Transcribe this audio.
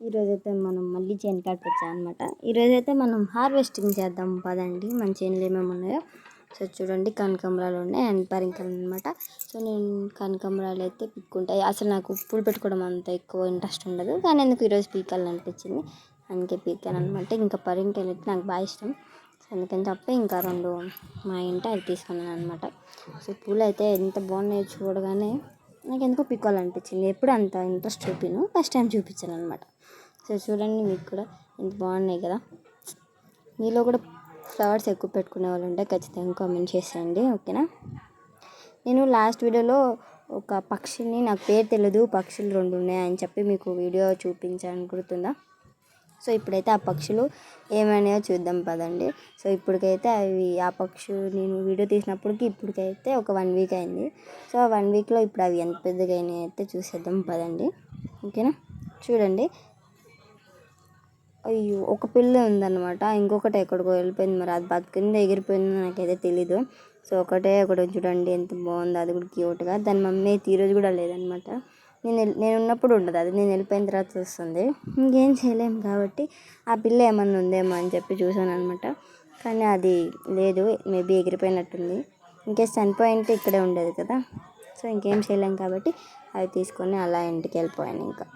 ఈరోజైతే మనం మళ్ళీ చేను కాడికి వచ్చాం అనమాట. ఈరోజైతే మనం హార్వెస్టింగ్ చేద్దాం పదండి. మన చేనులు ఏమేమి ఉన్నాయో సో చూడండి. కనకాంబరాలు ఉన్నాయి అండ్ పరికలు అనమాట. సో నేను కనకాంబరాలు అయితే పిక్కుంటాయి. అసలు నాకు పూలు పెట్టుకోవడం అంత ఎక్కువ ఇంట్రెస్ట్ ఉండదు, కానీ ఎందుకు ఈరోజు పీకాలని అనిపించింది, అందుకే పీకాను అనమాట. ఇంకా పరికాయలు అయితే నాకు బాగా ఇష్టం, సో అందుకని చెప్పి ఇంకా 2 మా ఇంట అది తీసుకున్నాను అనమాట. సో పూలు అయితే ఎంత బాగున్నాయో చూడగానే నాకు ఎందుకో పీకాలనిపించింది. ఎప్పుడు అంత ఇంట్రెస్ట్ చూపిను, ఫస్ట్ టైం చూపించాను అనమాట. సో చూడండి, మీకు కూడా ఎంత బాగున్నాయి కదా. మీలో కూడా ఫ్లవర్స్ ఎక్కువ పెట్టుకునే వాళ్ళు ఉంటే ఖచ్చితంగా కామెంట్ చేసేయండి, ఓకేనా. నేను లాస్ట్ వీడియోలో ఒక పక్షిని, నాకు పేరు తెలియదు, పక్షులు 2 ఉన్నాయని చెప్పి మీకు వీడియో చూపించాను, గుర్తుందా. సో ఇప్పుడైతే ఆ పక్షులు ఏమైనాయో చూద్దాం పదండి. సో ఇప్పటికైతే అవి ఆ పక్షులు నేను వీడియో తీసినప్పటికి ఇప్పటికైతే ఒక 1 వీక్ అయింది. సో 1 వీక్లో ఇప్పుడు అవి ఎంత పెద్దగా అయినాయి అయితే చూసేద్దాం పదండి, ఓకేనా. చూడండి, అయ్యో ఒక పిల్ల ఉందన్నమాట, ఇంకొకటి ఎక్కడికో వెళ్ళిపోయింది. మరి అది బతికిందో ఎగిరిపోయిందో నాకైతే తెలీదు. సో ఒకటి చూడండి ఎంత బాగుందో, అది కూడా క్యూట్గా. దాని మమ్మీ అయితే ఈరోజు కూడా లేదనమాట. నేను ఉన్నప్పుడు ఉండదు, అది నేను వెళ్ళిపోయిన తర్వాత వస్తుంది. ఇంకేం చేయలేము కాబట్టి ఆ పిల్ల ఏమన్నా ఉందేమో అని చెప్పి చూసాను అనమాట, కానీ అది లేదు, మేబీ ఎగిరిపోయినట్టుంది. ఇంకేస్ చనిపోయింటే ఇక్కడే ఉండేది కదా. సో ఇంకేం చేయలేము కాబట్టి అవి తీసుకొని అలా ఇంటికి వెళ్ళిపోయాను ఇంకా.